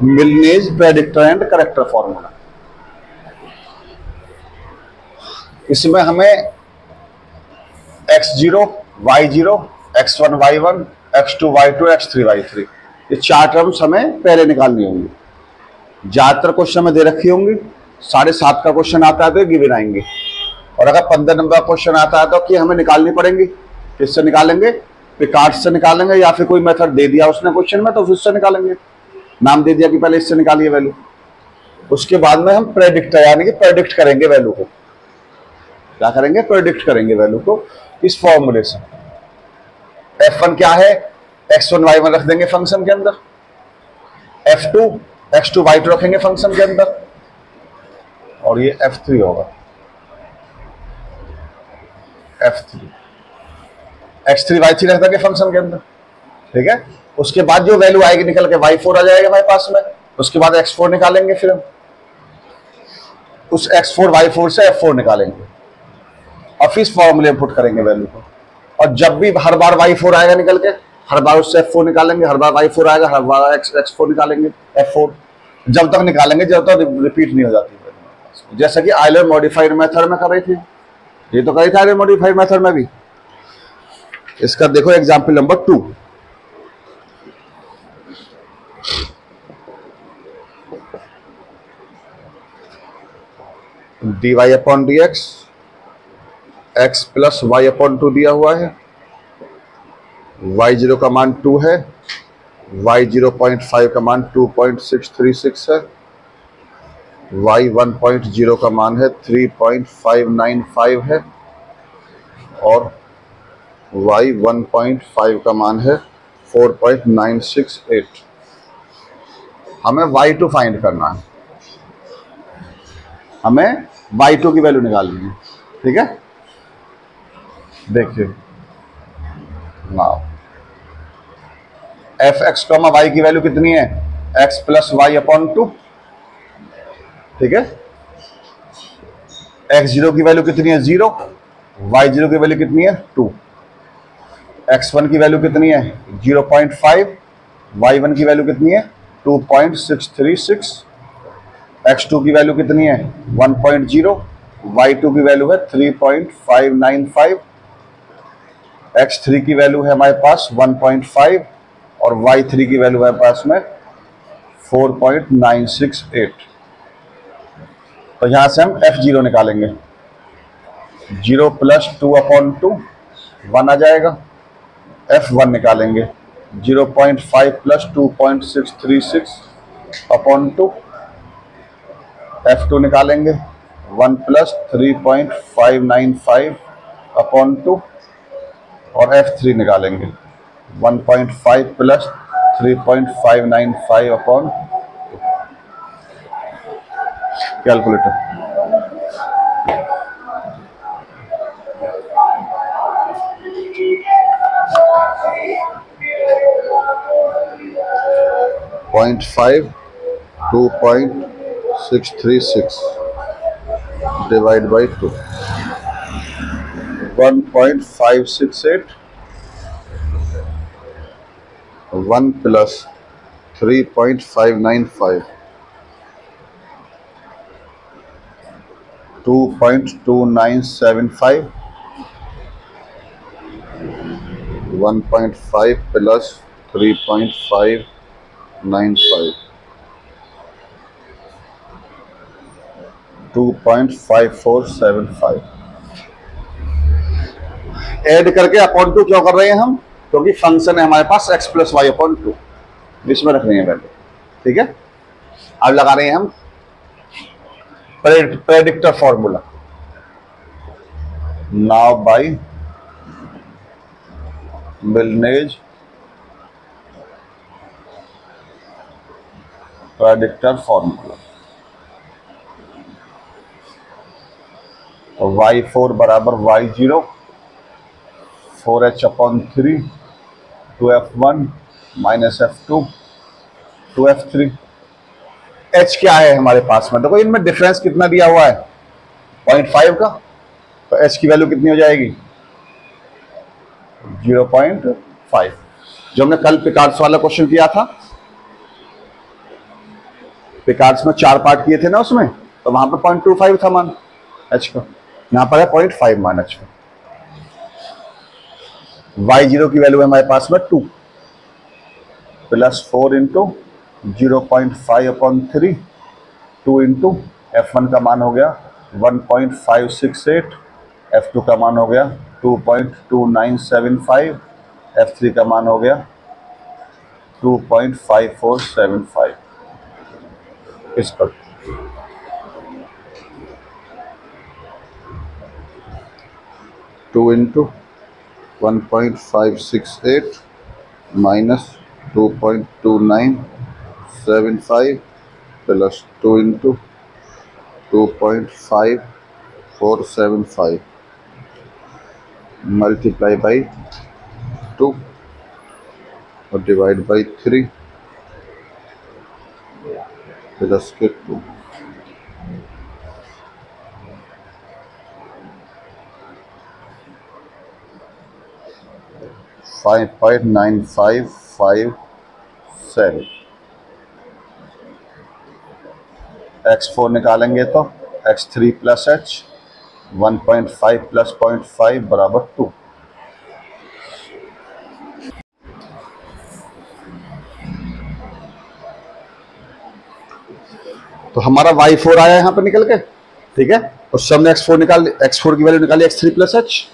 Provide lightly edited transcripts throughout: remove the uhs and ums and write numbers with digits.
मिलनेज predictor and character formula. इसमें हमें x0 y0 x1 y1 x2 y2 x3 y3 ये 4 terms हमें पहले निकालनी होंगी। ज्यादातर क्वेश्चन में दे रखी होंगी। 7.5 का क्वेश्चन आता है तो गिवन आएंगे, और अगर 15 नंबर का क्वेश्चन आता है तो कि हमें निकालनी पड़ेंगी। किससे निकालेंगे? पिकार्ड से निकालेंगे, या फिर कोई मेथड दे दिया उसने क्वेश्चन में तो उससे निकालेंगे। नाम दे दिया कि पहले इससे निकालिए वैल्यू, उसके बाद में हम प्रेडिक्टर यानी कि प्रेडिक्ट करेंगे वैल्यू को। क्या करेंगे? प्रेडिक्ट करेंगे वैल्यू को इस फॉर्मूले से। f1 क्या है? x1 y1 रख देंगे फंक्शन के अंदर, f2 x2 y2 रखेंगे फंक्शन के अंदर, और ये f3 होगा। f3 x3 y3 रख देंगे फंक्शन के अंदर, ठीक है। उसके बाद जो वैल्यू आएगी निकल के y4 आ जाएगा हमारे पास में। उसके बाद x4 निकालेंगे, फिर हम उस x4 y4 से f4 निकालेंगे और फिर इस फॉर्मूले में पुट करेंगे वैल्यू को। और जब भी हर बार y4 आएगा निकल के, हर बार उससे f4 निकालेंगे, हर बार y4 आएगा, हर बार x4 निकालेंगे, f4 जब तक निकालेंगे जब तक रिपीट नहीं हो जाती। जैसा कि आयलर मॉडिफाइड मेथड में कर रही थी, ये तो करी थी आयलर मॉडिफाइड मेथड में भी। इसका देखो example number 2। dy/dx x plus y/2 दिया हुआ है, y0 का मान 2 है, y0.5 का मान 2.636 है, y1.0 का मान है 3.595 है, और y1.5 का मान है 4.968। हमें y2 फाइंड करना है, हमें y2 की वैल्यू निकालनी है, ठीक है। देखिए नाउ f(x, y) की वैल्यू कितनी है? x प्लस y/2, ठीक है। x0 की वैल्यू कितनी है? 0। y0 की वैल्यू कितनी है? 2। x1 की वैल्यू कितनी है? 0.5। y1 की वैल्यू कितनी है? 2.636। x2 की वैल्यू कितनी है? 1.0। y2 की वैल्यू है 3.595। x3 की वैल्यू है हमारे पास 1.5, और y3 की वैल्यू है हमारे पास में 4.968। तो यहां से हम f0 निकालेंगे। 0 प्लस 2/2 1 आ जाएगा। f1 निकालेंगे 0.5 प्लस 2.636/2। f2 निकालेंगे 1 प्लस 3.595/2, और f3 निकालेंगे 1.5 plus 3.595/2। Calculator point 5 2.636 divide by 2 1.568 1 plus 3.595 2.2975 1.5 plus 3.595 2.5475। Add करके अपॉन 2 क्यों कर रहे हैं हम? क्योंकि फंक्शन है हमारे पास x प्लस y/2, इसमें रख रहे हैं वैल्यू, ठीक है। अब लगा रहे हैं हम predictor formula. Now by Milne's predictor formula. y4 बराबर y0 4h/3 2f1 minus f2 2f3। h क्या है हमारे पास में? देखो इनमें डिफरेंस कितना दिया हुआ है? 0.5 का। तो h की वैल्यू कितनी हो जाएगी? 0.5। जो हमने कल पिकार्ड्स वाला क्वेश्चन किया था, पिकार्ड्स में 4 पार्ट किए थे ना उसमें, तो वहां पर 0.25 था मान h का, यहां पर है 0.5 मान h का। y0 की वैल्यू है हमारे पास में 2 प्लस 4 इंटू 0.5/3, 2 इंटू f1 का मान हो गया 1.568, f2 का मान हो गया 2.2975, f3 का मान हो गया 2.5475। इस पर 2 into 1.568 minus 2.2975 plus 2 into 2.5475 multiply by 2 और डिवाइड बाई 3 प्लस के 2। $5.9557। x4 निकालेंगे तो x3 प्लस h 1.5 प्लस 0.5 बराबर 2। तो हमारा y4 आया यहां पर निकल के, ठीक है। उस हमने x4 की वैल्यू निकाली x3 प्लस h।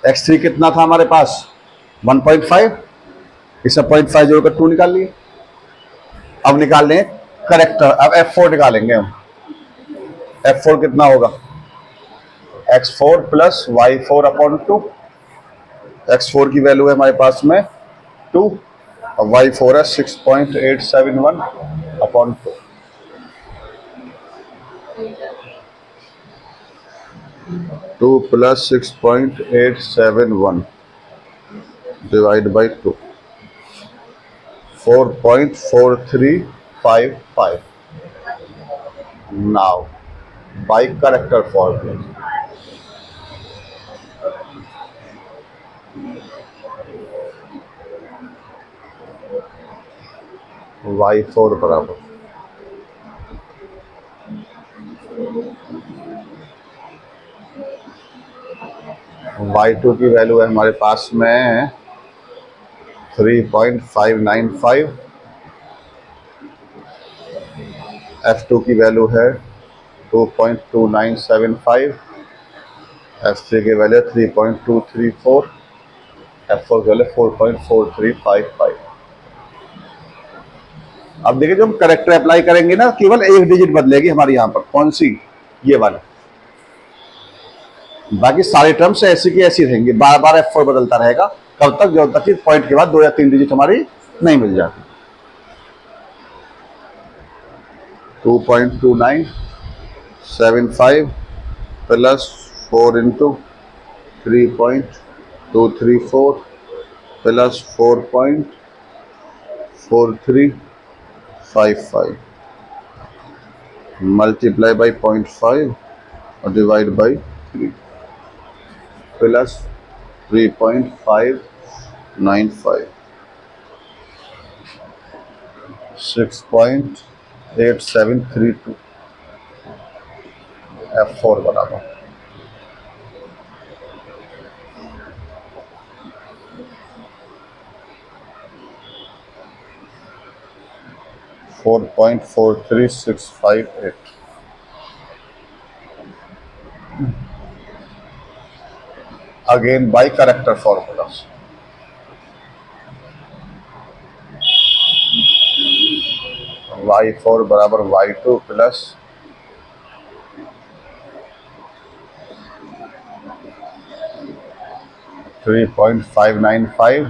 x3 कितना था हमारे पास 1.5, इसमें 0.5 जोड़कर 2 निकाल लिए। अब निकाल लें करेक्टर, अब f4 निकालेंगे हम। f4 कितना होगा x4 प्लस y4/2। x4 की वैल्यू है हमारे पास में 2 और y4 है 6.871/2। Two plus 6.871 divide by 2 4.4355। Now by character formula y4 बराबर y2 की वैल्यू है हमारे पास में 3.595, f2 की वैल्यू है 2.2975, f3 की वैल्यू 3.234, f4 की वैल्यू 4.4355। अब देखिए जब हम करेक्टर अप्लाई करेंगे ना, केवल एक डिजिट बदलेगी हमारी यहां पर, कौन सी, ये वाली। बाकी सारे टर्म्स ऐसी की ऐसी रहेंगी, बार बार f4 बदलता रहेगा। कब तक, जब तक कि पॉइंट के बाद 2 या 3 डिजिट हमारी नहीं मिल जाती। 2.2975 plus 4 into 3.234 plus 4.4355 multiply by 0.5 और डिवाइड बाई 3 प्लस 3.595 6.8732 f4 बराबर 4.43658। Again by character formulas y4 बराबर y2 plus 3.595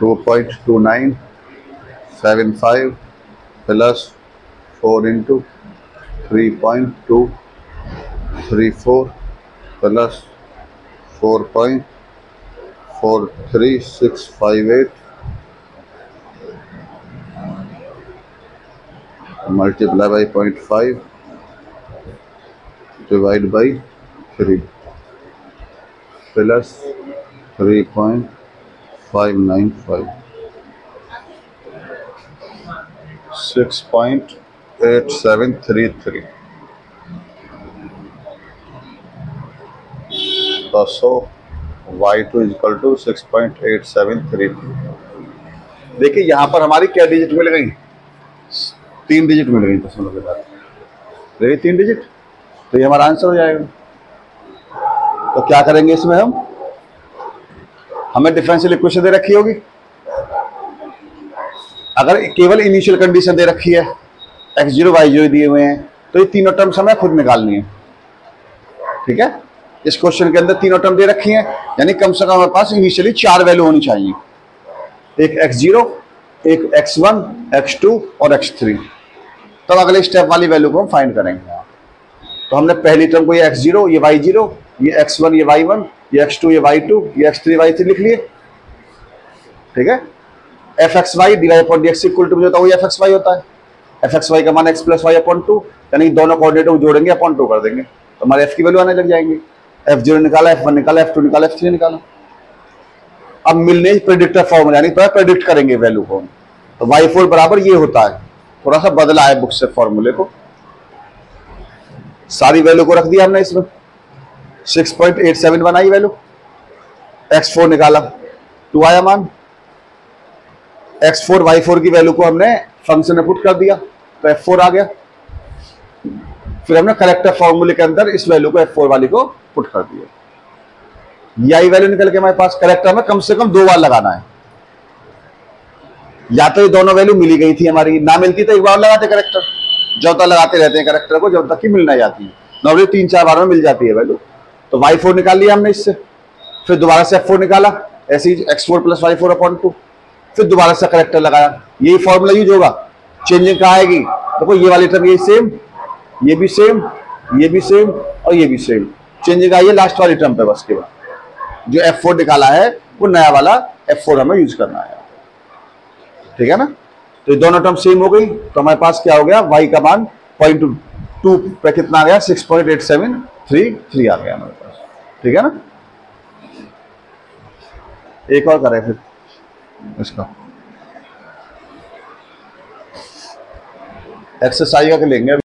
2.2975 plus 4 into 3.234 plus 4.4355 64658 multiply by 0.5 divide by 3 plus 3.595 6.8733 so y2 equal to 6.8733। देखिए यहां पर हमारी क्या डिजिट मिल गई, 3 डिजिट मिल गई दशमलव के बाद, देखिए 3 डिजिट, तो ये हमारा आंसर हो जाएगा। तो क्या करेंगे इसमें हमें डिफरेंशियल इक्वेशन दे रखी होगी, अगर केवल इनिशियल कंडीशन दे रखी है x0 y0 दिए हुए हैं तो ये तीनों टर्म्स हमें खुद निकालनी है। ठीक है, इस क्वेश्चन के अंदर तीनों टर्म दे रखी हैं, यानी कम से कम हमारे पास इनिशियली 4 वैल्यू होनी चाहिए, एक x0, एक x1, x2 और x3। तब अगले स्टेप वाली वैल्यू को हम फाइंड करेंगे। तो हमने पहली टर्म को ये x0, ये y0, ये x1, ये y1, ये x2, ये y2, ये x3, y3 लिख लिए। ठीक है, fxy divide upon dx equal to होता है, वही fxy होता है। fxy का मान x प्लस वाई अपॉन 2, यानी दोनों कोऑर्डिनेट को जोड़ेंगे अपॉन 2 कर देंगे तो हमारे f की वैल्यू आने लग जाएंगे। f0 निकाला, f1 निकाला, f2 निकाला, f3 निकाला। अब मिलने प्रेडिक्टर फॉर्मूला, यानी प्रेडिक्ट करेंगे वैल्यू को। तो y4 बराबर ये होता है, थोड़ा सा बदला है बुक से फॉर्मूले को, सारी वैल्यू को रख दिया हमने इसमें, 6.87 बनाई वैल्यू, x4 निकाला, 2 आया मान, x4 y4 की वैल्यू को हमने फंक्शन में पुट कर दिया तो f4 आ गया। फिर हमने करेक्टर फॉर्मूले के अंदर इस वैल्यू को f4 वाली को पुट कर दिया, यही वैल्यू निकल के हमारे पास। करेक्टर में कम से कम 2 बार लगाना है, या तो ये दोनों वैल्यू मिली गई थी हमारी, ना मिलती तो एक बार लगाते करेक्टर, जब तक लगाते रहते हैं करेक्टर को जब तक कि मिलना जाती है, नॉर्मली 3-4 बार में मिल जाती है वैल्यू। तो y4 निकाल लिया हमने इससे, फिर दोबारा से f4 निकाला, ऐसे ही x4 प्लस y4 अपॉन 2, फिर दोबारा से करेक्टर लगाया, यही फॉर्मूला यूज होगा। चेंजिंग कहाँ आएगी, देखो ये वाली टर्म ये सेम, ये भी सेम, ये भी सेम और ये भी सेम, चेंजिंग आई है लास्ट वाली टर्म पे बस। के बाद जो f4 निकाला है वो नया वाला f4 हमें यूज करना है। ठीक है ना, तो ये दोनों टर्म सेम हो गई, तो हमारे पास क्या हो गया, y का मान 0.2 पे कितना आ गया, 6.8733 आ गया हमारे पास। ठीक है ना, एक और करें फिर इसका एक्सरसाइज का लेंगे।